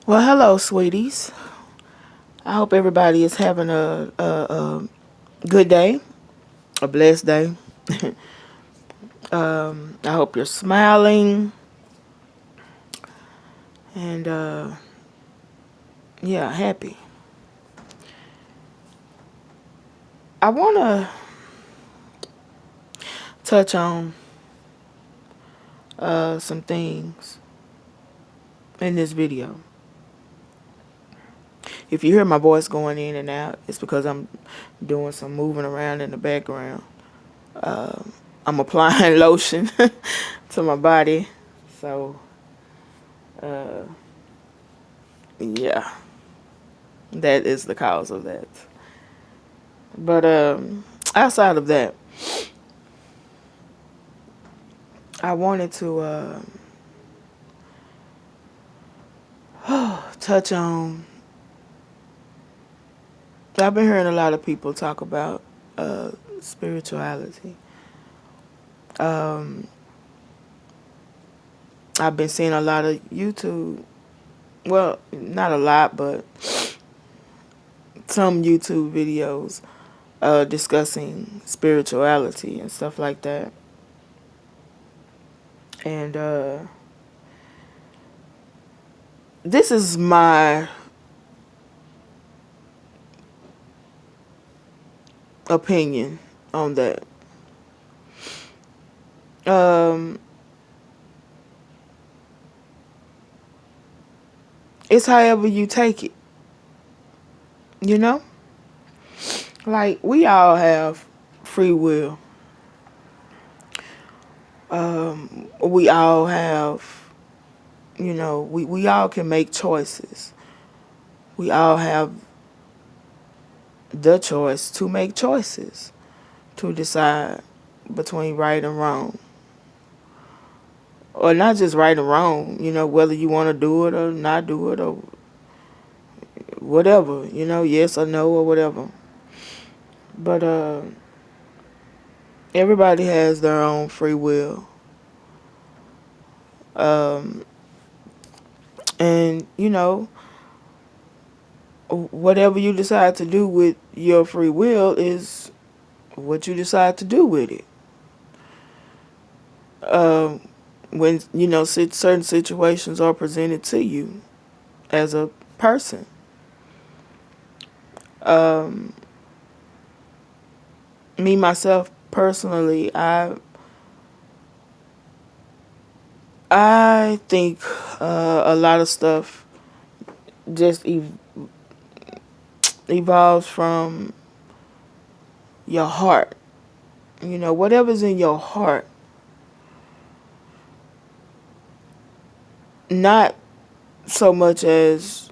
Well, hello, sweeties. I hope everybody is having a good day, a blessed day. I hope you're smiling and, yeah, happy. I want to touch on some things in this video. If you hear my voice going in and out, it's because I'm doing some moving around in the background. I'm applying lotion to my body. So, uh, yeah, that is the cause of that. But outside of that, I wanted to touch on. I've been hearing a lot of people talk about spirituality. Um, I've been seeing a lot of YouTube. Well, not a lot, but some YouTube videos discussing spirituality and stuff like that. And this is my opinion on that. It's however you take it, you know? Like, we all have free will. We all have, we all can make choices. We all have the choice to make choices, to decide between right and wrong. Or not just right and wrong, whether you want to do it or not do it or whatever, yes or no or whatever. But everybody has their own free will. And, whatever you decide to do with your free will is what you decide to do with it. When, certain situations are presented to you as a person. Me, myself, personally, I think a lot of stuff just evolves from your heart. Whatever's in your heart. Not so much as,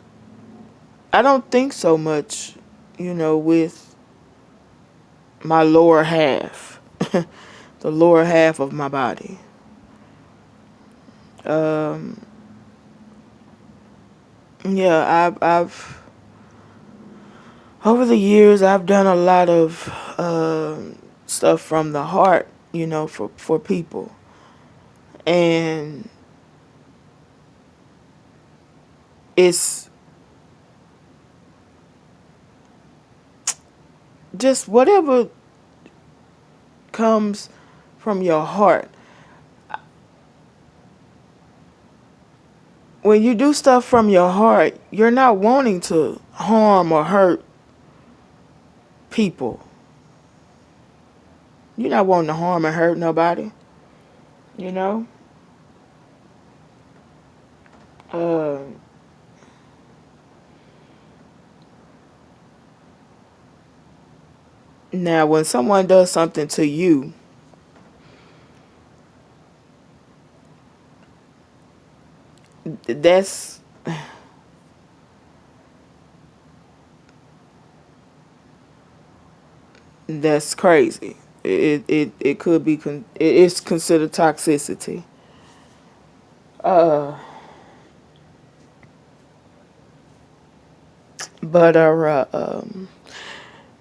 I don't think so much, with my lower half, the lower half of my body. Yeah, I've over the years I've done a lot of stuff from the heart, for people, and it's just whatever comes from your heart. When you do stuff from your heart, you're not wanting to harm or hurt people. You're not wanting to harm or hurt nobody, you know? Now, when someone does something to you, that's crazy. It could be it's considered toxicity. But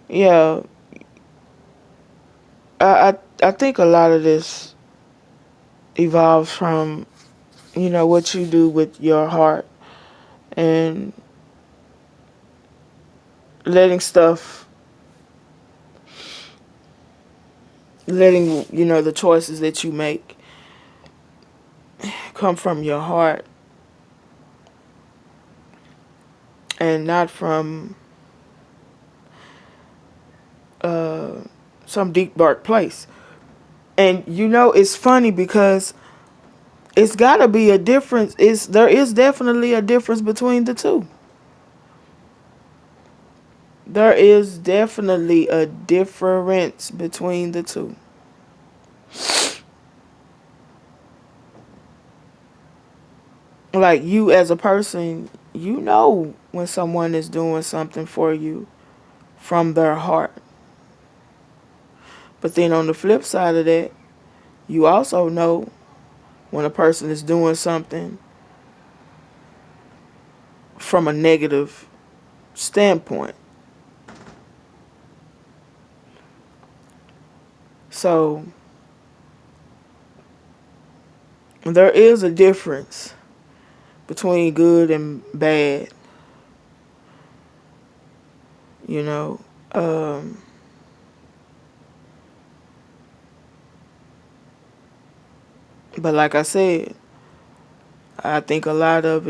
yeah, I think a lot of this evolves from what you do with your heart. and letting stuff, letting, the choices that you make come from your heart and not from some deep dark place. And it's funny because it's got to be a difference. There is definitely a difference between the two. There is definitely a difference between the two. Like, you as a person, when someone is doing something for you from their heart. But then on the flip side of that, you also know when a person is doing something from a negative standpoint. So there is a difference between good and bad. But like I said, I think a lot of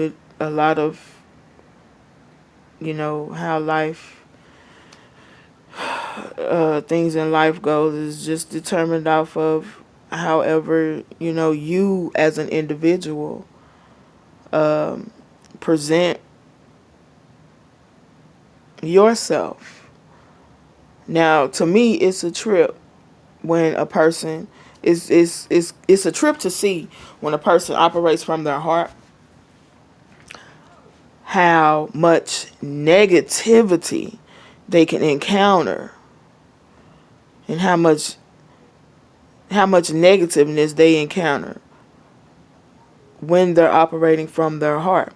how life, things in life goes is just determined off of however, you as an individual present yourself. Now, to me, it's a trip when a person it's a trip to see when a person operates from their heart how much negativity they can encounter and how much negativeness they encounter when they're operating from their heart.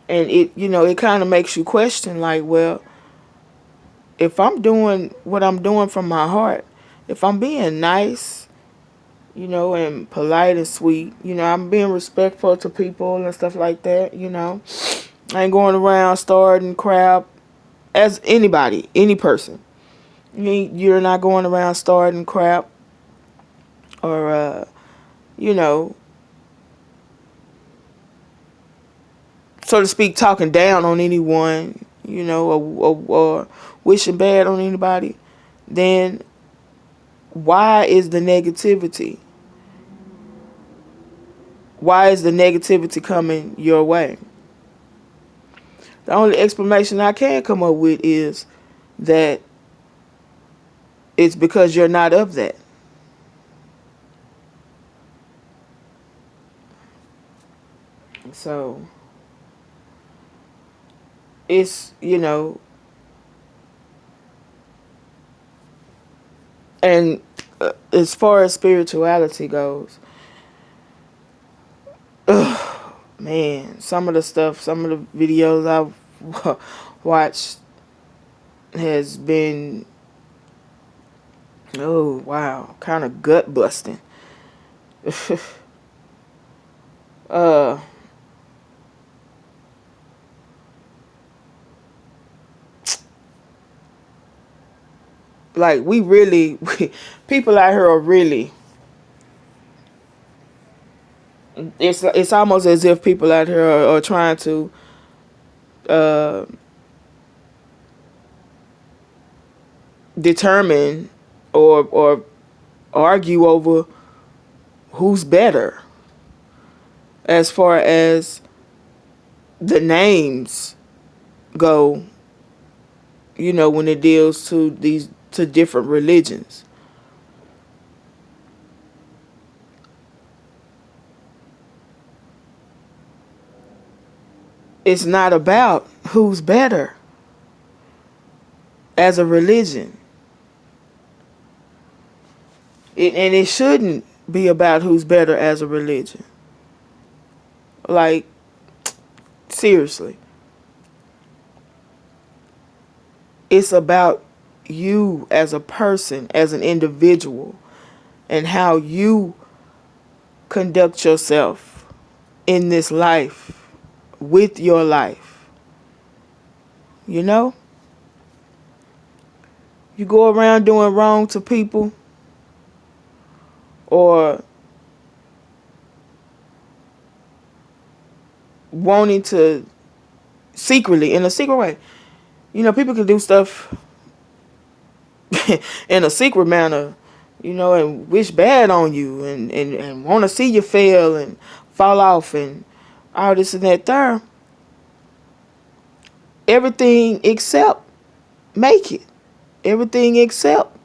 And it kind of makes you question, like, well, if I'm doing what I'm doing from my heart, if I'm being nice, and polite and sweet, I'm being respectful to people and stuff like that, I ain't going around starting crap as anybody, any person. You're not going around starting crap or, so to speak, talking down on anyone, or wishing bad on anybody, then why is the negativity? Why is the negativity coming your way? The only explanation I can come up with is that it's because you're not of that. So it's, and as far as spirituality goes, man, some of the videos I've watched has been, oh wow, kind of gut busting. Like, people out here are really, it's almost as if people out here are trying to determine or argue over who's better as far as the names go, when it deals to different religions. It's not about who's better as a religion. And it shouldn't be about who's better as a religion. Like, seriously. It's about you as a person, as an individual, and how you conduct yourself in this life with your life. You know? You go around doing wrong to people, or wanting to secretly, in a secret way. You know, people can do stuff in a secret manner, you know, and wish bad on you, and want to see you fail and fall off and all this and that there. Everything except make it. Everything except,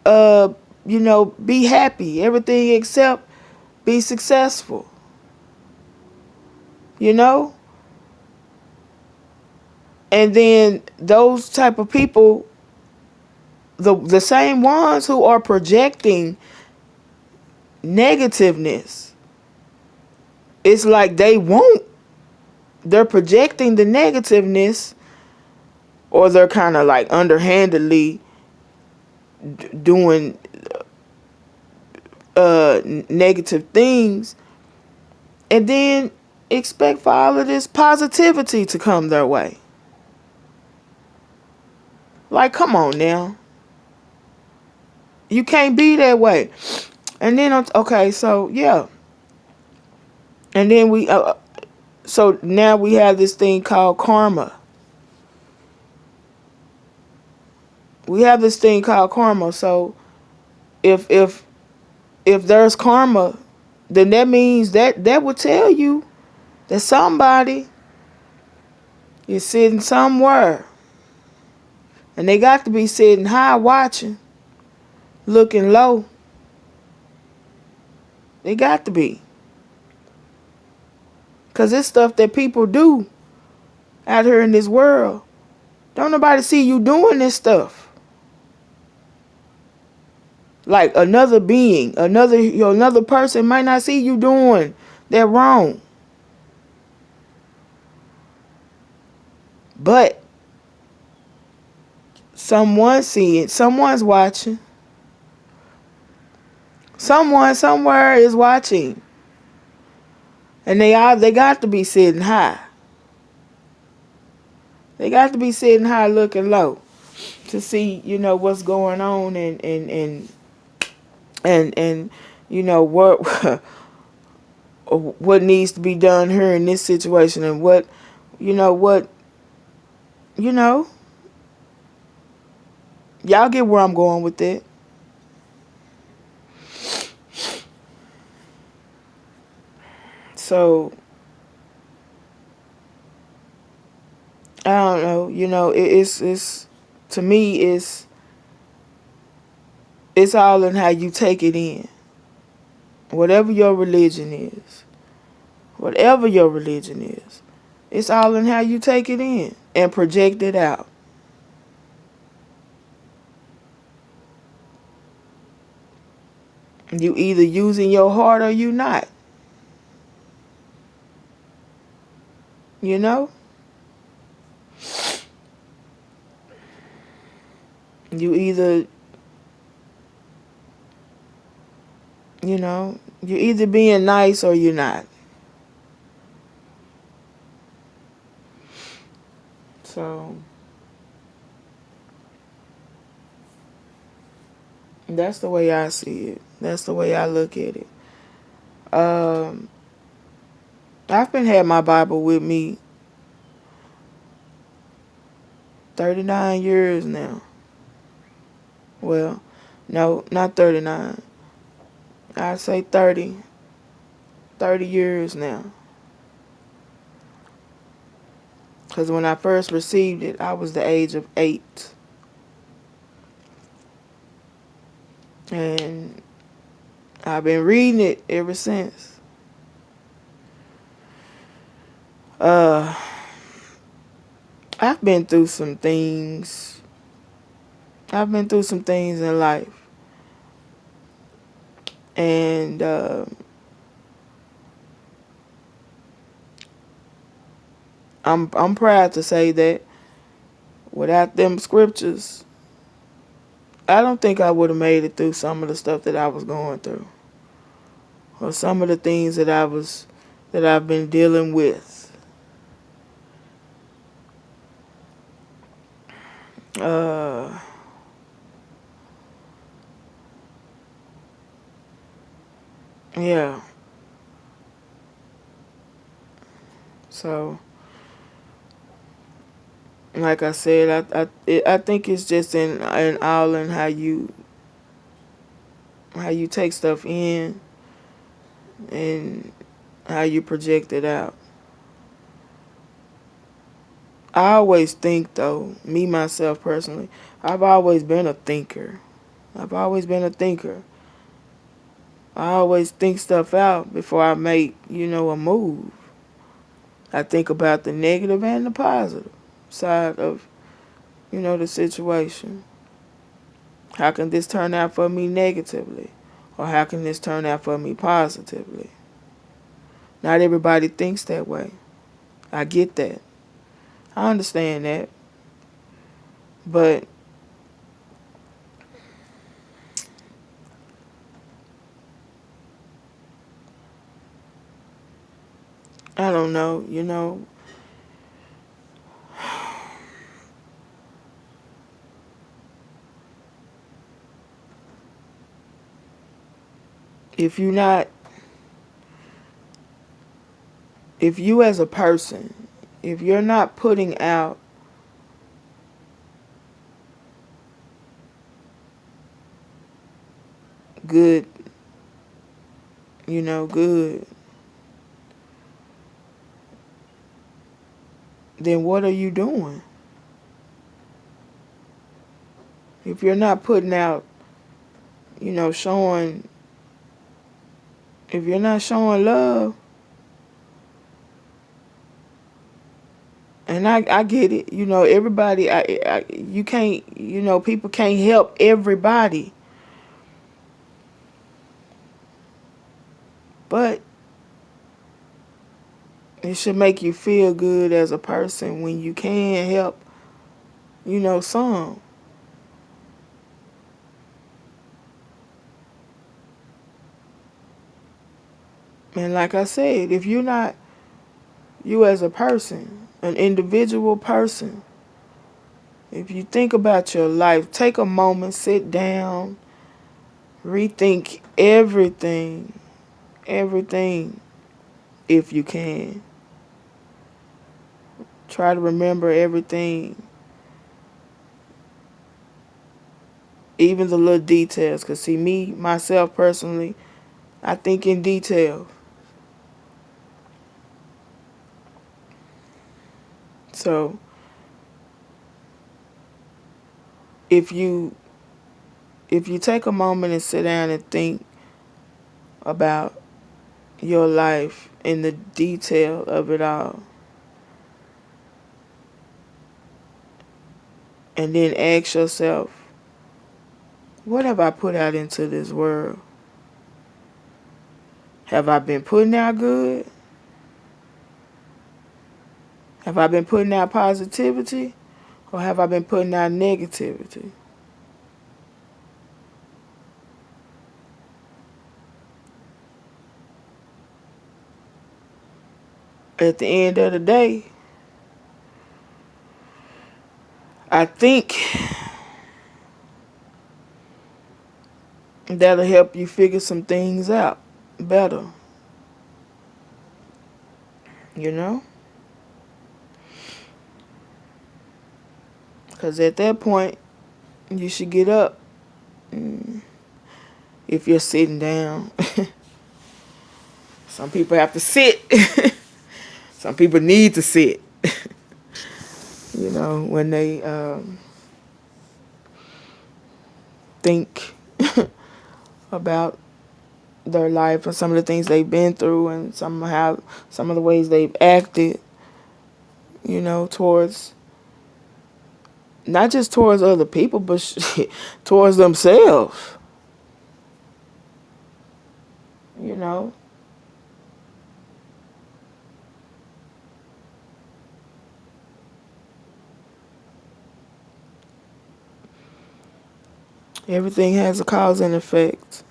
you know, be happy. Everything except be successful. You know? And then those type of people, the same ones who are projecting negativeness, it's like they're projecting the negativeness, or they're kind of like underhandedly doing negative things, and then expect for all of this positivity to come their way. Like, come on now. You can't be that way. And then, okay, so, yeah. And then so now we have this thing called karma. We have this thing called karma. So if there's karma, then that means that would tell you that somebody is sitting somewhere. And they got to be sitting high watching, looking low. They got to be. Because it's stuff that people do out here in this world. Don't nobody see you doing this stuff. Like another being, another person might not see you doing that wrong. But someone's seeing, someone's watching. Someone somewhere is watching. And they got to be sitting high. They got to be sitting high looking low to see, you know, what's going on and you know what needs to be done here in this situation, and what y'all get where I'm going with that. So I don't know, you know, it's to me it's all in how you take it in. Whatever your religion is, it's all in how you take it in and project it out. You either using your heart or you not. You know? You either, you know, you're either being nice or you're not. So that's the way I see it. That's the way I look at it. I've been had my Bible with me 39 years now. Well, no, not 39. I'd say 30 years now. Because when I first received it, I was the age of 8. And I've been reading it ever since. I've been through some things. I've been through some things in life. And I'm proud to say that without them scriptures, I don't think I would have made it through some of the stuff that I was going through. or some of the things that I've been dealing with. Uh, yeah. So, like I said, I think it's just in all in how you take stuff in and how you project it out. I always think though, me myself personally, I've always been a thinker. I've always been a thinker. I always think stuff out before I make, a move. I think about the negative and the positive side of, the situation. How can this turn out for me negatively? Or how can this turn out for me positively? Not everybody thinks that way. I get that. I understand that. But I don't know. If you're not, if you as a person, if you're not putting out good, good, then what are you doing? If you're not putting out, showing, if you're not showing love, and I get it, everybody, you can't, people can't help everybody. But it should make you feel good as a person when you can help, some. And like I said, if you're not, you as a person, an individual person, if you think about your life, take a moment, sit down, rethink everything, if you can. Try to remember everything, even the little details. Because, see, me, myself, personally, I think in detail. So, if you take a moment and sit down and think about your life and the detail of it all, and then ask yourself, what have I put out into this world? Have I been putting out good? Have I been putting out positivity? Or have I been putting out negativity? At the end of the day, I think that'll help you figure some things out better. You know? Because at that point, you should get up. If you're sitting down, some people have to sit. Some people need to sit. When they think about their life and some of the things they've been through and some of the ways they've acted, towards, not just towards other people, but towards themselves. You know, everything has a cause and effect.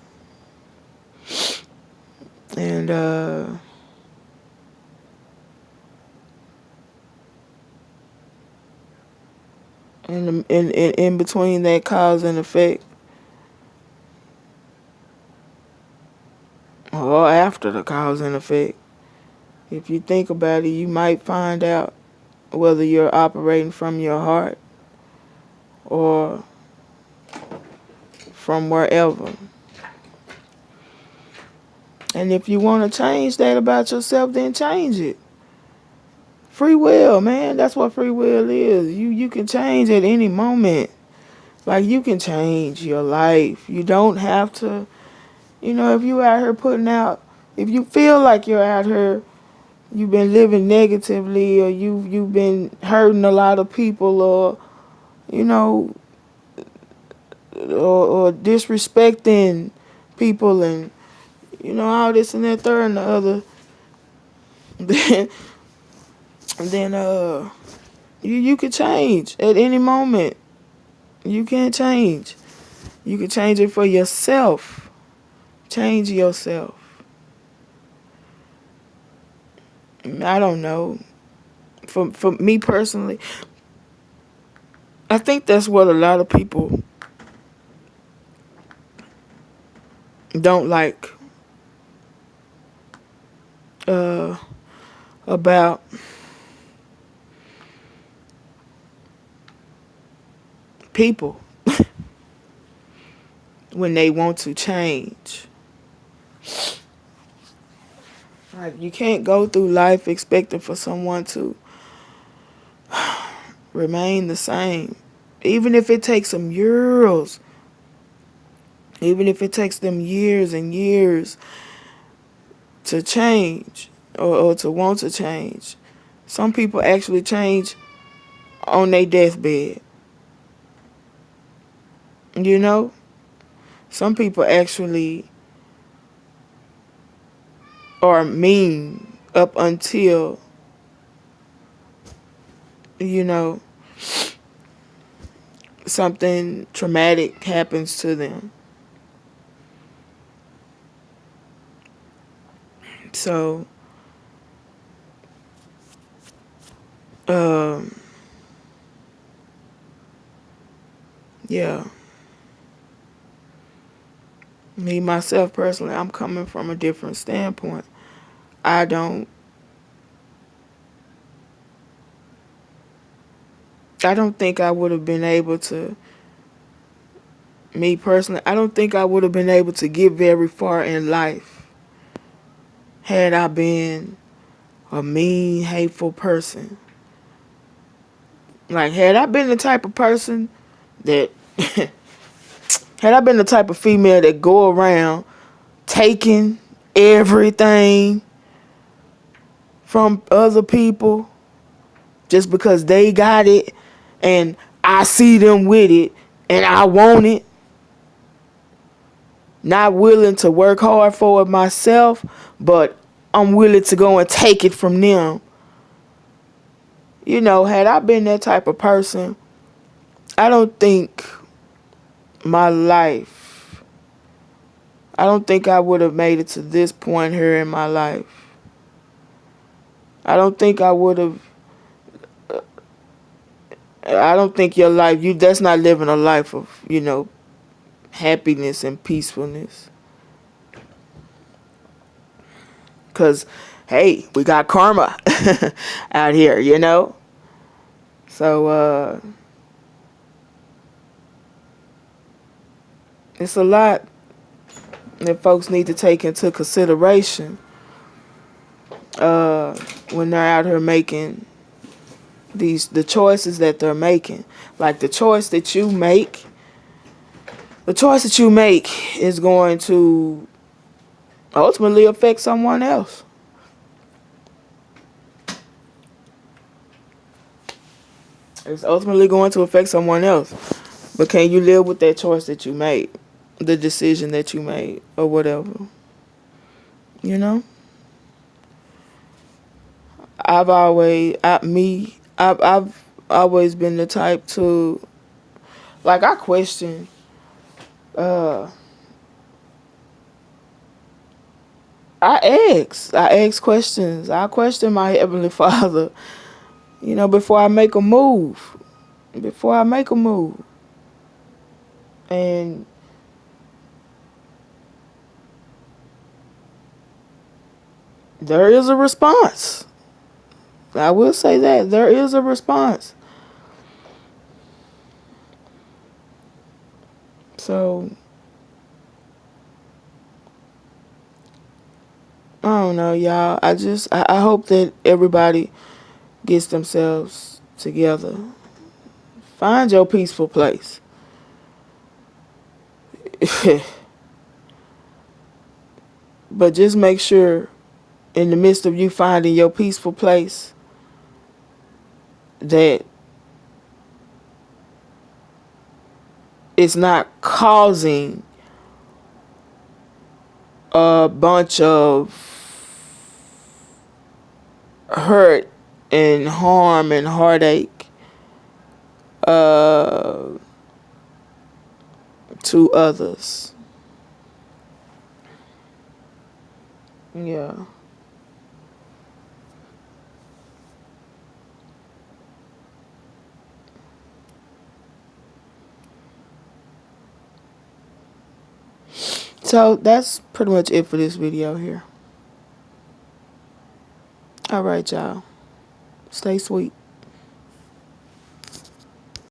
And in between that cause and effect, or after the cause and effect, if you think about it, you might find out whether you're operating from your heart or from wherever. And if you want to change that about yourself, then change it. Free will, man. That's what free will is. You can change at any moment. Like, you can change your life. You don't have to, if you out here putting out, if you feel like you're out here, you've been living negatively, or you've been hurting a lot of people, or, or disrespecting people, and, all this and that, third and the other, then you can change at any moment. You can change. You can change it for yourself. Change yourself. I don't know. For me personally, I think that's what a lot of people don't like about people when they want to change. Like, you can't go through life expecting for someone to remain the same. Even if it takes them years. Even if it takes them years and years to change, or to want to change. Some people actually change on their deathbed. Some people actually are mean up until, something traumatic happens to them. So, yeah. Me, myself, personally, I'm coming from a different standpoint. I don't think I would have been able to, me personally, I don't think I would have been able to get very far in life had I been a mean, hateful person. Like, had I been the type of person that, had I been the type of female that go around taking everything from other people just because they got it and I see them with it and I want it, not willing to work hard for it myself, but I'm willing to go and take it from them. Had I been that type of person, I don't think my life, I don't think I would have made it to this point here in my life. I don't think I would have, I don't think your life, that's not living a life of, happiness and peacefulness. Because, hey, we got karma out here, So, it's a lot that folks need to take into consideration when they're out here making the choices that they're making. Like, the choice that you make is going to ultimately affect someone else. It's ultimately going to affect someone else. But can you live with that choice that you made? The decision that you made, or whatever. I've always been the type to, like, I question I ask questions. I question my Heavenly Father, before I make a move. Before I make a move. And there is a response. I will say that. There is a response. So, I don't know, y'all. I hope that everybody gets themselves together. Find your peaceful place. But just make sure, in the midst of you finding your peaceful place, that it's not causing a bunch of hurt and harm and heartache to others. Yeah. So that's pretty much it for this video here. All right, y'all. Stay sweet.